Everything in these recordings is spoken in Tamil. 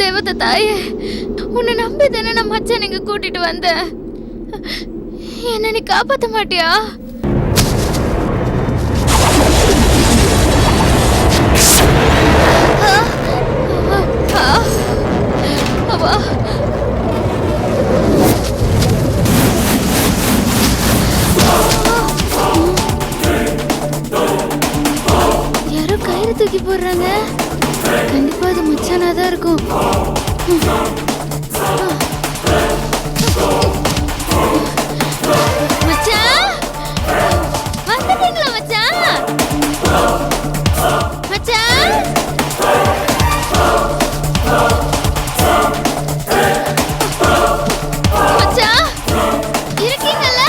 தேவதை தாயே, உன்னை நம்பி தானே நான் மச்சான் இங்க கூட்டிட்டு வந்தேன். என்ன நீ காப்பாத்த மாட்டியா? யாரோ கயிறு தூக்கி போடுறாங்க. கண்டிப்பா அது மச்சானாதான் இருக்கும். மச்சான், வந்துட்டீங்களா மச்சான்? மச்சான், மச்சான் இருக்கீங்கல்ல?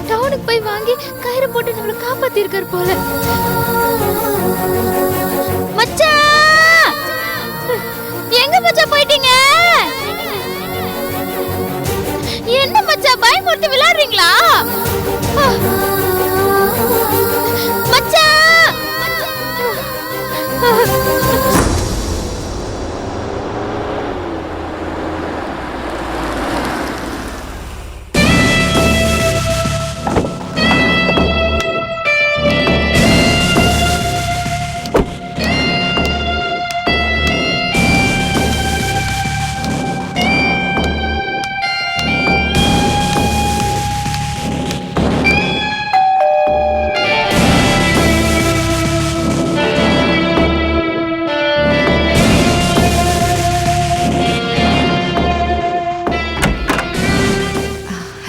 டவுனுக்கு போய் வாங்கி கயிறு போட்டு நம்மள காப்பாத்தி இருக்கார் போல. மச்சான், எங்க மச்சான் போயிட்டீங்க? என்ன மச்சான் பயமுறுத்தி விளையாடுறீங்களா? மச்சான்,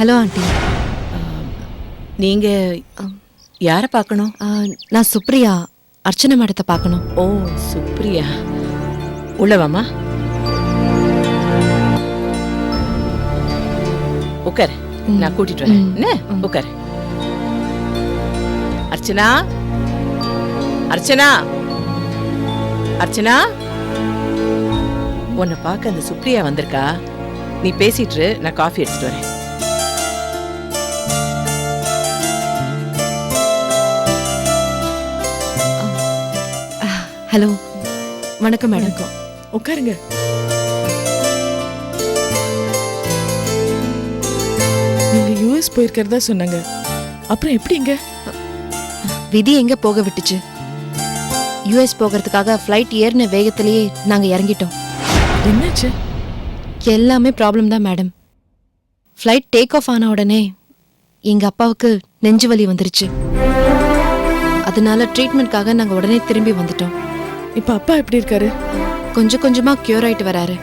ஹலோ ஆண்டி. நீங்க யாரை பார்க்கணும்? நான் சுப்ரியா, அர்ச்சனை மேடத்தை பார்க்கணும். ஓ சுப்ரியா, உள்ளவாமா. உட்கார், நான் கூட்டிட்டு வரேன். என்ன உட்கார். அர்ச்சனா, அர்ச்சனா, அர்ச்சனா, உன்னை பார்க்க அந்த சுப்ரியா வந்திருக்கா. நீ பேசிட்டு நான் காஃபி எடுத்துட்டு வரேன். ஹலோ, வணக்கம் மேடம். உட்காருங்க. நீங்க யுஎஸ் போயிருக்கிறதா சொன்னாங்க. அப்புறம் எப்படிங்க? விதி எங்க போக விட்டுச்சு. யுஎஸ் போகிறதுக்காக ஃப்ளைட் ஏறின வேகத்திலேயே நாங்க இறங்கிட்டோம். என்னாச்சு? எல்லாமே ப்ராப்ளம் தான் மேடம். ஃப்ளைட் டேக் ஆஃப் ஆன உடனே எங்க அப்பாவுக்கு நெஞ்சு வலி வந்துருச்சு. அதனால ட்ரீட்மெண்ட்காக நாங்க உடனே திரும்பி வந்துட்டோம். இப்ப அப்பா எப்படி இருக்காரு? கொஞ்சம் கொஞ்சமா கியூர் ஆயிட்டு வராரு.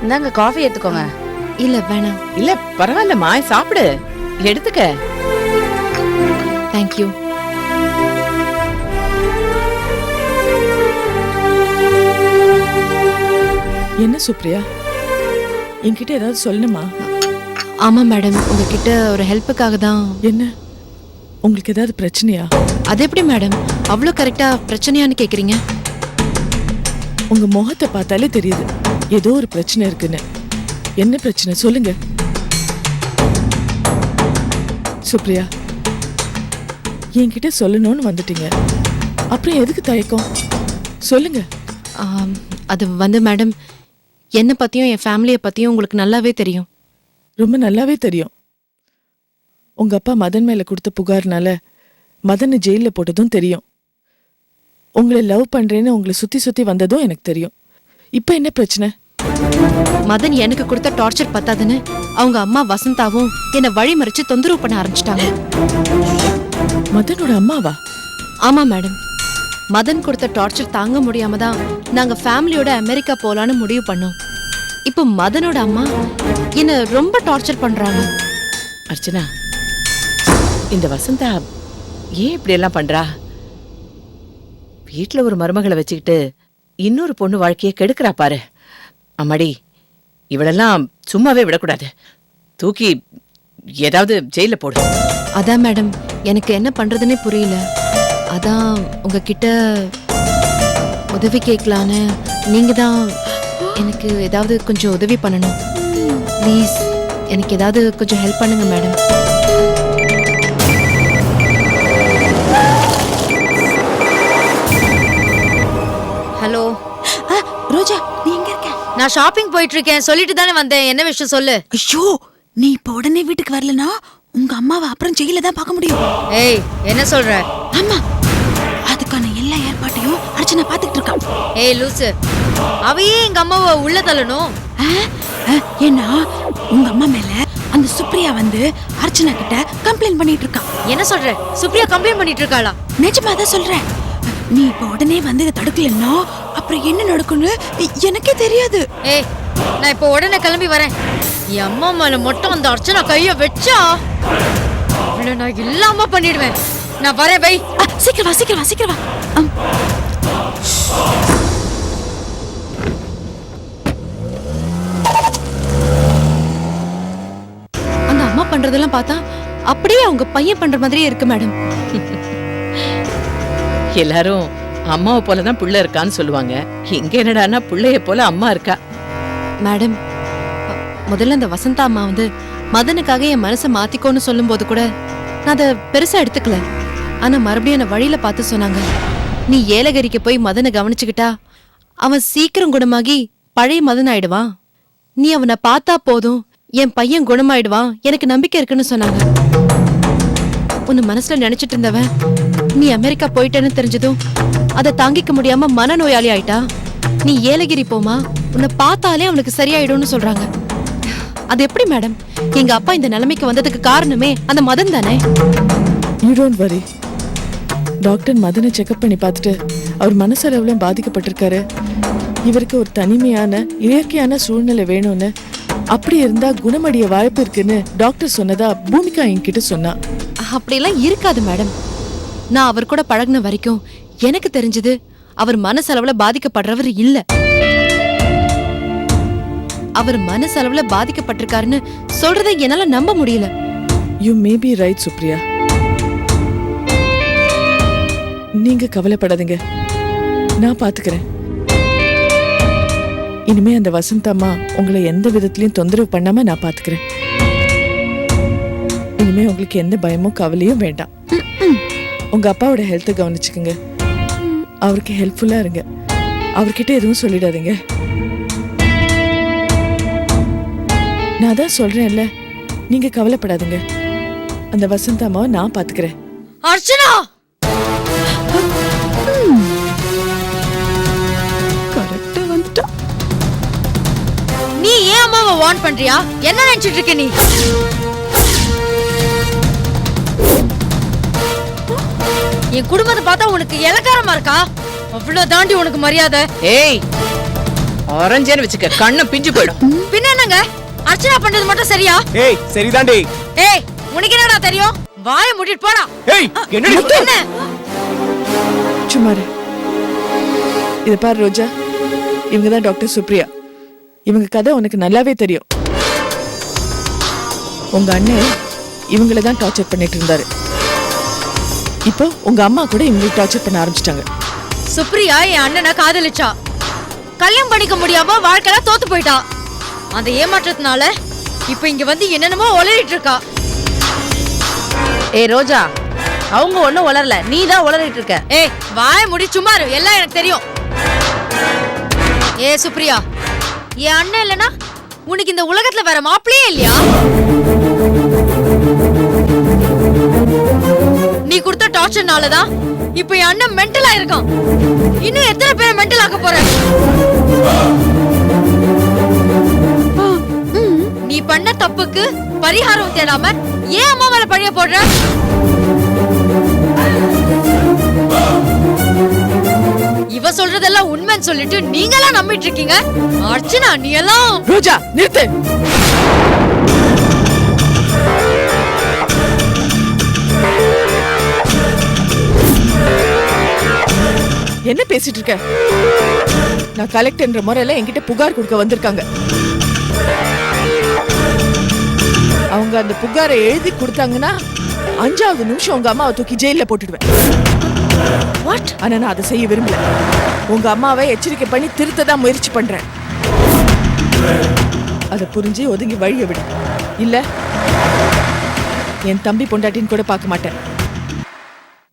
இந்தாங்க காஃபி எடுத்துக்கோங்க. இல்ல வேணாம். இல்ல பரவாயில்லம்மா, சாப்பிடு, எடுத்துக்க. தேங்க்யூ. என்ன சுப்ரியா, என்கிட்ட ஏதாவது சொல்லணுமா? ஆமா மேடம், உங்ககிட்ட ஒரு ஹெல்ப்புக்காக தான். என்ன, உங்களுக்கு ஏதாவது பிரச்சனையா? அது எப்படி மேடம் அவ்வளோ கரெக்டா பிரச்சனையான்னு கேக்குறீங்க? உங்க முகத்தை பார்த்தாலே தெரியுது ஏதோ ஒரு பிரச்சனை இருக்குன்னு. என்ன பிரச்சனை சொல்லுங்க சுப்ரியா. என்கிட்ட சொல்லணும்னு வந்துட்டீங்க, அப்புறம் எதுக்கு தயக்கம்? சொல்லுங்க. அது வந்து மேடம், என்னை பத்தியும் என் ஃபேமிலியை பத்தியும் உங்களுக்கு நல்லாவே தெரியும். ரொம்ப நல்லாவே தெரியும். உங்க அப்பா மதன் மேல கொடுத்த புகார்னால மதனை ஜெயில போட்டதும் தெரியும். உங்களை லவ் பண்றேன்னு உங்களை சுத்தி சுத்தி வந்ததும் எனக்கு தெரியும். இப்ப என்ன பிரச்சனை? மதன் எனக்கு கொடுத்த டார்ச்சர் பத்தாதுன்னு அவங்க அம்மா வசந்தாவும் என்னை வழிமறிச்சு தொந்தரவு பண்ண ஆரம்பிச்சிட்டாங்க. மதனோட அம்மாவா? ஆமா மேடம். மதன் கொடுத்த டார்ச்சர் தாங்க முடியாம தான் நாங்க ஃபேமிலியோட அமெரிக்கா போலான்னு முடிவு பண்ணோம். இப்போ மதனோட அம்மா என்ன ரொம்ப டார்ச்சர் பண்றாங்க. அர்ச்சனா, இந்த வசந்தா ஏன் இப்படி எல்லாம் பண்றா? வீட்டுல ஒரு மருமகளை வச்சுக்கிட்டு இன்னொரு பொண்ணு வாழ்க்கையை கெடுக்கிறா பாரு. அம்மாடி, இவளெல்லாம் சும்மாவே விடக்கூடாது. தூக்கி ஏதாவது ஜெயில போடு. அதான் மேடம், எனக்கு என்ன பண்றதுன்னே புரியல. அதான் உங்ககிட்ட உதவி கேட்கலான்னு. நீங்க தான் எனக்கு ஏதாவது கொஞ்சம் உதவி பண்ணணும். ப்ளீஸ் எனக்கு ஏதாவது கொஞ்சம் ஹெல்ப் பண்ணுங்க மேடம். ஹலோ ரோஜா, நீ எங்க இருக்க? நான் ஷாப்பிங் போயிட்டு இருக்கேன். சொல்லிட்டு தானே வந்தேன். என்ன விஷயம் சொல்லு. ஐயோ, நீ இப்ப உடனே வீட்டுக்கு வரலனா உங்க அம்மாவை அப்புறம் ஜெயில தான் பார்க்க முடியும். ஏய், என்ன சொல்ற? ஆமா, அதுக்கான எல்லா ஏற்பாட்டையும் அர்ச்சனா பாத்துக்கிட்டு இருக்கான். ஏய் லூசு, அவையே எங்க அம்மாவை உள்ள தள்ளணும். ஏன்னா உங்க அம்மா மேல அந்த சுப்ரியா வந்து அர்ச்சனா கிட்ட கம்ப்ளைண்ட் பண்ணிட்டு இருக்கா. என்ன சொல்ற? சுப்ரியா கம்ப்ளைண்ட் பண்ணிட்டு இருக்காளா? நிஜமா தான் சொல்றேன். நீ இப்ப உடனே வந்து இதை தடுக்கலன்னா அப்புறம் என்ன நடக்கும்னு எனக்கே தெரியாது. ஏய், நான் இப்ப உடனே கிளம்பி வரேன். என் அம்மா மேல மட்டும் அந்த அர்ச்சனா கைய வச்சா அவளை நான் இல்லாம பண்ணிடுவேன். நான் வரேன். பை. சீக்கிரம் வா, சீக்கிரம் வா, சீக்கிரம் வா. அந்த அம்மா பண்றதெல்லாம் பார்த்தா அப்படியே அவங்க பையன் பண்ற மாதிரியே இருக்கு மேடம். எல்லாரும் அம்மாவை போலதான் புள்ள இருக்கான்னு சொல்லுவாங்க. இங்க என்னடான்னா புள்ளைய போல அம்மா இருக்கா. மேடம், முதல்ல அந்த வசந்தா அம்மா வந்து மதனுக்காக என் மனசை மாத்திக்கோன்னு சொல்லும் போது கூட நான் அதை பெருசா எடுத்துக்கல. ஆனா மறுபடியும் என்ன வழியில பார்த்து சொன்னாங்க, நீ ஏலகிரிக்கு போய் மதனை கவனிச்சுக்கிட்டா அவன் சீக்கிரம் குணமாகி பழைய மதன் ஆயிடுவான். நீ அவனை பார்த்தா போதும், என் பையன் குணமாயிடுவான், எனக்கு நம்பிக்கை இருக்குன்னு சொன்னாங்க. உன்னை மனசுல நினைச்சிட்டு இருந்தவன் நீ அமெரிக்கா போயிட்டேன்னு தெரிஞ்சதும் அதை தாங்கிக்க முடியாம மனநோயாளி ஆயிட்டா. நீ ஏலகிரி போமா, உன்னை பார்த்தாலே அவனுக்கு சரியாயிடும்னு சொல்றாங்க. அது எப்படி மேடம்? எங்க அப்பா இந்த நிலைமைக்கு வந்ததுக்கு காரணமே அந்த மதன் தானே. You don't worry. டாக்டர் மதனை செக்அப் பண்ணி பார்த்துட்டு அவர் மனசளவுல பாதிக்கப்பட்டிருக்காரு. இவருக்கு ஒரு தனிமையான இயற்கையான சூழ்நிலை வேணும்னு, அப்படி இருந்தா குணமடைய வாய்ப்பு இருக்குன்னு டாக்டர் சொன்னதா பூமிகா என்கிட்ட சொன்னா. அப்படியெல்லாம் இருக்காது மேடம். நான் அவர் கூட பழகுன வரைக்கும் எனக்கு தெரிஞ்சது அவர் மனசளவுல பாதிக்கப்படுறவர் இல்ல. அவர் மனசளவுல பாதிக்கப்பட்டிருக்காருன்னு சொல்றதை என்னால நம்ப முடியல. You may be right Supriya. நீங்க கவலைப்படாதீங்க, நான் பாத்துக்கிறேன். இனிமே அந்த வசந்தம்மா உங்களை எந்த விதத்திலயும் தொந்தரவு பண்ணாம நான் பாத்துக்கிறேன். இனிமே உங்களுக்கு எந்த பயமும் கவலையும் வேண்டாம். உங்க அப்பாவோட ஹெல்த்தை கவனிச்சுக்குங்க. அவருக்கு ஹெல்ப்ஃபுல்லா இருங்க. அவர்கிட்ட எதுவும் சொல்லிடாதீங்க. நான் தான் சொல்றேன்ல, நீங்க கவலைப்படாதீங்க. அந்த வசந்தம்மாவை நான் பாத்துக்கிறேன். அர்ச்சனா, கரெக்டா வந்துட்டா. நீ ஏன் அம்மாவை வார்ன் பண்றியா? என்ன நினைச்சிட்டு இருக்க நீ? என் குடும்பத்தை பார்த்தா உனக்கு இலக்காரமா இருக்கா? அவ்வளவு தாண்டி உனக்கு மரியாதை. ஏய், ஆரஞ்சேன்னு வச்சுக்க, கண்ணு பிஞ்சு போயிடும். பின்ன என்னங்க, அர்ச்சனா பண்றது மட்டும் சரியா? ஏய் சரிதாண்டி. ஏய், உனக்கு என்னடா தெரியும்? வாயை மூடிட்டு போடா. ஏய் என்னடி? என்ன? சும்மா இரு. இத பாரு ரோஜா, இவங்க தான் டாக்டர் சுப்ரியா. இவங்க கதை உனக்கு நல்லாவே தெரியும். உங்க அண்ணன் இவங்கள தான் டார்ச்சர் பண்ணிட்டு இருந்தாரு. இப்போ உங்க அம்மா கூட இவங்களை டார்ச்சர் பண்ண ஆரம்பிச்சிட்டாங்க. சுப்ரியா என் அண்ணனை காதலிச்சா. கல்யாணம் பண்ணிக்க முடியாம வாழ்க்கையில தோத்து போயிட்டா. அந்த ஏமாற்றத்தினால இப்ப இங்க வந்து என்னென்னமோ உளறிட்டு இருக்கா. ஏய் ரோஜா, அவங்க ஒண்ணும் உளரல, நீ தான் உளறிட்டு இருக்க. ஏய், வாயை முடி சும்மா இரு. எல்லாம் எனக்கு தெரியும். ஏ சுப்ரியா, என் அண்ணன் இல்லனா உனக்கு இந்த உலகத்துல வேற மாப்பிளையே இல்லையா? கொடுத்த டார்ச்சர்னாலதான் இப்ப என் அண்ணன் மென்டலா இருக்கான். இன்னும் எத்தனை பேரை மென்டல் ஆக்க போற? நீ பண்ண தப்புக்கு பரிகாரம் தேடாம ஏன் அம்மா மேல பழிய போடுற? இவ சொல்றதெல்லாம் உண்மைன்னு சொல்லிட்டு நீங்களா நம்பிட்டு இருக்கீங்க. அர்ச்சனா நீ எல்லாம். ரோஜா நிறுத்து. என்ன பேசிட்டு இருக்க? நான் கலெக்டர்ன்ற முறையில என்கிட்ட புகார் கொடுக்க வந்திருக்காங்க. அவங்க அந்த புகாரை எழுதி கொடுத்தாங்கன்னா 5வது நிமிஷம் உங்க அம்மாவை தூக்கி ஜெயில போட்டுடுவேன். ஆனா நான் அதை செய்ய விரும்பல. உங்க அம்மாவை எச்சரிக்கை பண்ணி திருத்ததான் முயற்சி பண்றேன். அதை புரிஞ்சு ஒதுங்கி வழிய விடு. இல்ல என் தம்பி பொண்டாட்டின்னு கூட பார்க்க மாட்டேன்.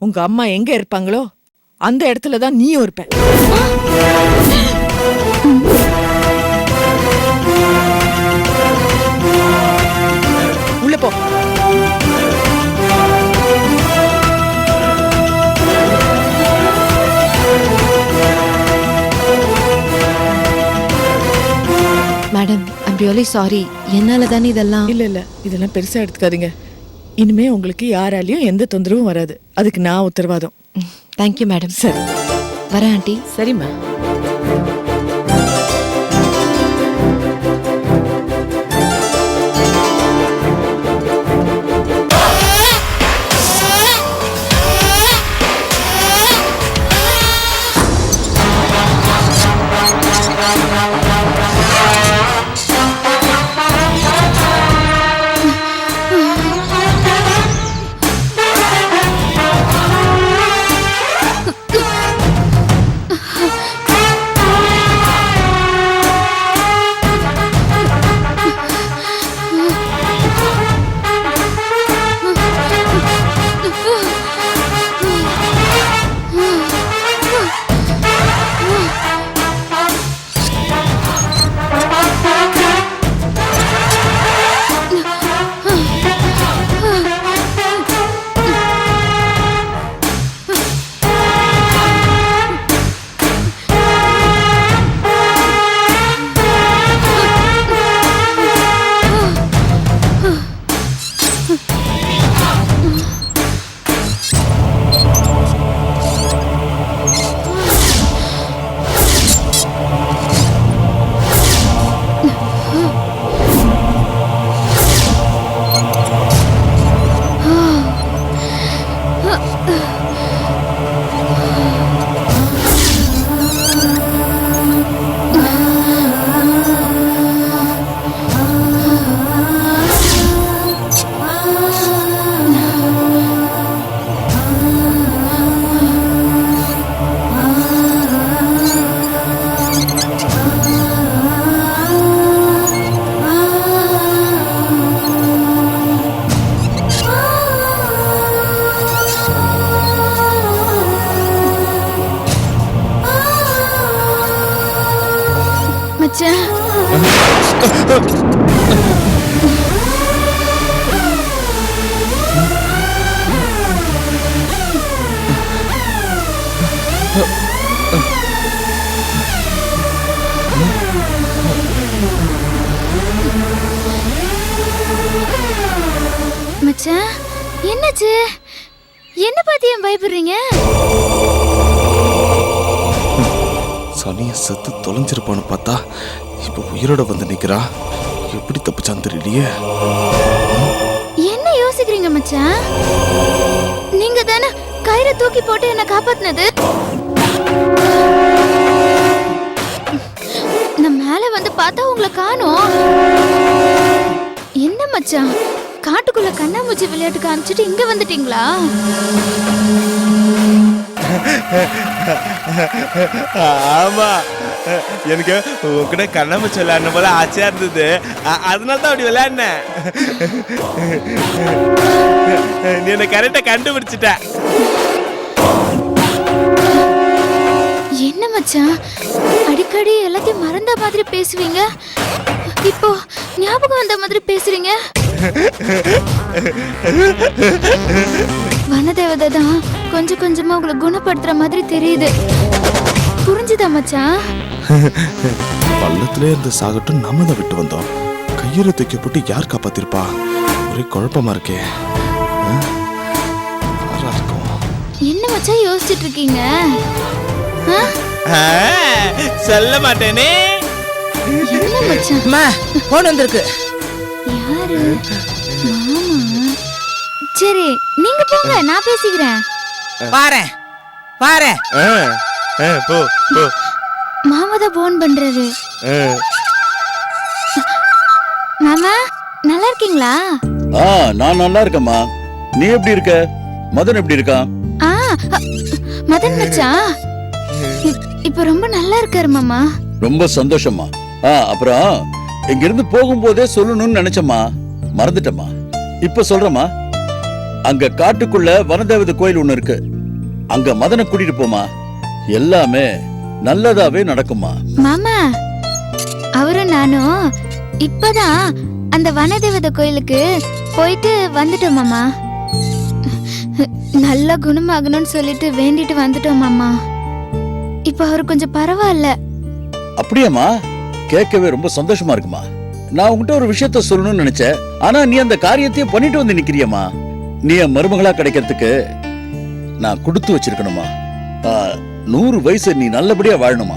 உங்க அம்மா எங்க இருப்பாங்களோ அந்த இடத்துல தான் நீயும் இருப்ப. உள்ள போ. Madam I'm really sorry. என்னால தானே இதெல்லாம். இல்ல இதெல்லாம் பெருசா எடுத்துக்காதீங்க. இனிமே உங்களுக்கு யாராலையும் எந்த தொந்தரவும் வராது. அதுக்கு நான் உத்தரவாதம். Thank you madam. சரி வரேன் ஆண்டி. சரிம்மா. மச்சான் என்னாச்சு? என்ன பார்த்து ஏன் பயப்படுறீங்க? சனிய செத்து தொலைஞ்சிருப்பான்னு பார்த்தா இப்ப உயிரோட வந்து நிக்கிறா. எப்படி தப்பிச்சான்னு தெரியலையே. என்ன யோசிக்கிறீங்க மச்சான்? நீங்க தானே கயிறை தூக்கி போட்டு என்ன காப்பாத்தினது. நான் மேல வந்து பார்த்தா உங்களை காணோம். என்ன மச்சான், காட்டுக்குள்ள கண்ணாமூச்சி விளையாட்டு காமிச்சிட்டு இங்க வந்துட்டீங்களா? ஆமா, எனக்கு உங்ககிட்ட கண்ணாமூச்சி விளையாடுன போல ஆசையா இருந்தது. அதனால தான் அப்படி விளையாடினேன். நீ என்ன கரெக்டா கண்டுபிடிச்சிட்ட. என்ன மச்சான், அடிக்கடி எல்லாத்தையும் மறந்த மாதிரி பேசுவீங்க, இப்போ ஞாபகம் வந்த மாதிரி பேசுறீங்க. வனதேவதை தான் கொஞ்சம் கொஞ்சமா உங்களை குணப்படுத்துற மாதிரி தெரியுது. புரிஞ்சுதா மச்சான்? பள்ளத்திலே இருந்து சாகட்டும் நம்ம தான் விட்டு வந்தோம். கையில தூக்கி போட்டு யார் காப்பாத்திருப்பா? ஒரே குழப்பமா இருக்கே. யாரா இருக்கும்? என்ன மச்சான் யோசிச்சுட்டு இருக்கீங்க? சொல்ல மாட்டேனே. என்ன மச்சான்? அம்மா போன் வந்திருக்கு. யாரு? மாமா. சரி நீங்க போங்க, நான் பேசிக்கிறேன். வாரேன் வாரேன். போ போ. மாமா தான் போன் பண்றாரு. மாமா நல்லா இருக்கீங்களா? நான் நல்லா இருக்கேம்மா. நீ எப்படி இருக்க? மதன் எப்படி இருக்கான்? ஆ மதன் மச்சான் இப்ப ரொம்ப நல்லா இருக்காரு மாமா. ரொம்ப சந்தோஷமா. அப்புறம் இங்க இருந்து போகும்போதே சொல்லணும்னு நினைச்சம்மா, மறந்துட்டம்மா. இப்ப சொல்றேம்மா. அங்க காட்டுக்குள்ள வனதேவதை கோயில் ஒண்ணு இருக்கு. அங்க மதனை கூட்டிட்டு போமா. எல்லாமே நல்லதாவே நடக்குமா. மாமா அவரும் நானும் இப்பதான் அந்த வனதேவதை கோயிலுக்கு போயிட்டு வந்துட்டோம் மாமா. நல்லா குணமாகணும்னு சொல்லிட்டு வேண்டிட்டு வந்துட்டோம் மாமா. இப்ப அவரு கொஞ்சம் பரவாயில்ல. அப்படியாம்மா? கேட்கவே ரொம்ப சந்தோஷமா இருக்குமா. நான் உங்ககிட்ட ஒரு விஷயத்த சொல்லணும்னு நினைச்சேன். ஆனா நீ அந்த காரியத்தையும் பண்ணிட்டு வந்து நிக்கிறியம்மா. நீ என் மருமகளா கிடைக்கிறதுக்கு நான் கொடுத்து வச்சிருக்கணுமா. 100 வயசு நீ நல்லபடியா வாழணுமா.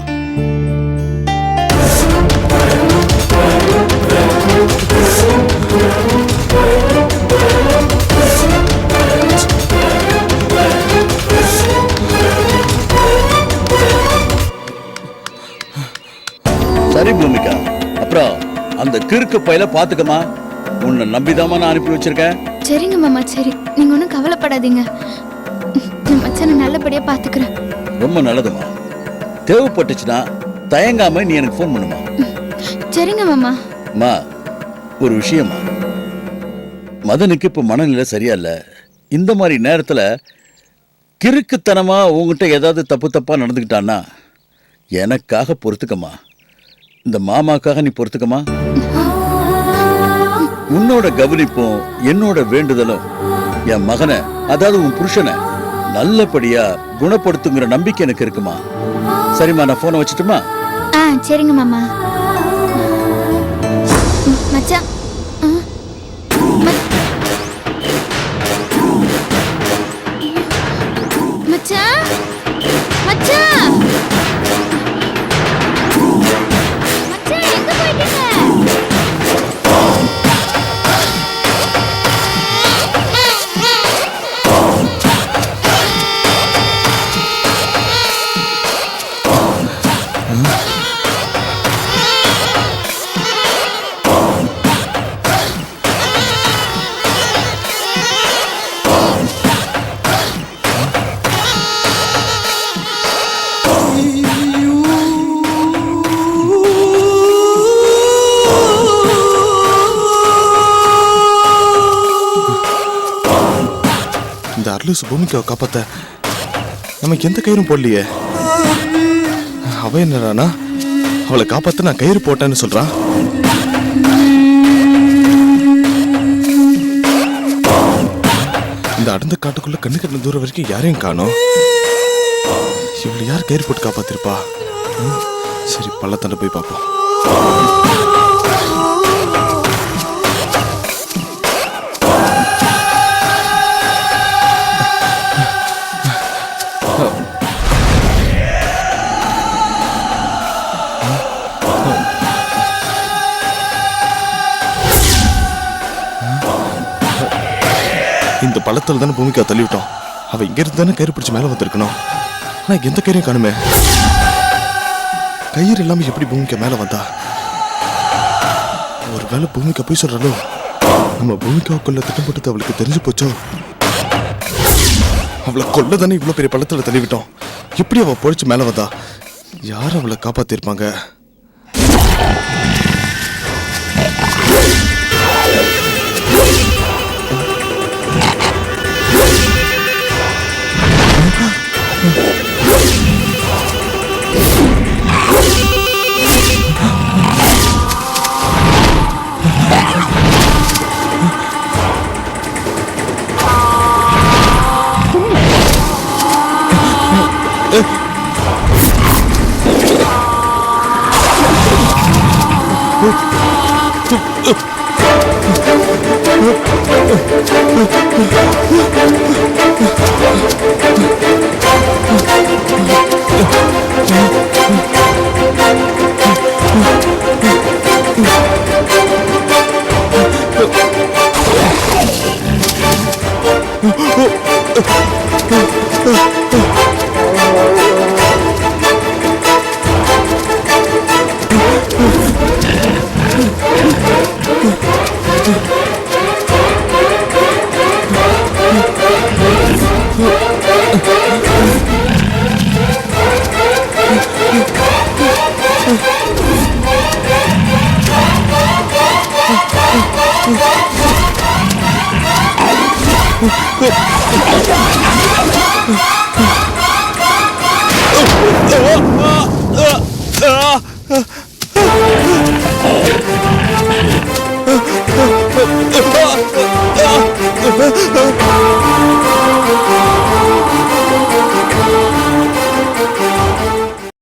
சரி பூமிகா, அப்புறம் அந்த கிறுக்கு பையில பாத்துக்கமா. உன்னை நம்பிதாமா நான் அனுப்பி வச்சிருக்கேன். சரிங்க மாமா, சரி நீங்க ஒன்றும் கவலைப்படாதீங்க. என் மச்சானை நல்லபடியா பாத்துக்கிறேன். ரொம்ப நல்லதுமா. தேவைப்பட்டுச்சுன்னா தயங்காம நீ எனக்கு ஃபோன் பண்ணுமா. சரிங்க மாமா. அம்மா, ஒரு விஷயமா. மதனுக்கு இப்ப மனநிலை சரியா இல்ல. இந்த மாதிரி நேரத்துல கிறுக்குத்தனமா உங்ககிட்ட ஏதாவது தப்பா நடந்துக்கிட்டான்னா எனக்காக பொறுத்துக்கம்மா. இந்த மாமாக்காக நீ பொறுத்துக்கம்மா. உன்னோட கவனிப்பும் என்னோட வேண்டுதலும் என் மகனை, அதாவது உன் புருஷனை நல்லபடியா குணப்படுத்துங்கிற நம்பிக்கை எனக்கு இருக்குமா. சரிம்மா, நான் போனை வச்சுட்டுமா? சரிங்க மாமா. மச்சான் மச்சான் மச்சான் மச்சான் எங்க போயிட்டீங்க? இந்த அர்லூஸ் பூமிக்காவை காப்பாத்த நமக்கு எந்த கயிறும் போடலையே. அவ என்னடானா அவளை காப்பாத்த நான் கயிறு போட்டேன்னு சொல்றான். இந்த அடர்ந்த காட்டுக்குள்ள கண்ணு கண்ணு தூரம் வரைக்கும் யாரையும் காணோம். இவளை யார் கயிறு போட்டு காப்பாத்திருப்பா? சரி, பள்ளத்தாண்ட போய் பார்ப்போம். இந்த பள்ளத்தில் தானே பூமிக்கா தள்ளிவிட்டோம். அவ இங்க இருந்து தானே கயிறு பிடிச்சு மேல வந்திருக்கணும். ஆனா எந்த கயிறையும் காணுமே. கயிறு இல்லாம எப்படி பூமிக்கா மேல வந்தா? ஒருவேளை பூமிக்கா போய் சொல்றாலோ, நம்ம பூமிக்காவுக்குள்ள திட்டம் போட்டு அவளுக்கு தெரிஞ்சு போச்சோ. அவளை கொல்ல தானே இவ்வளவு பெரிய பள்ளத்துல தள்ளிவிட்டோம். எப்படி அவ பொழிச்சு மேல வந்தா? யார் அவளை காப்பாத்திருப்பாங்க?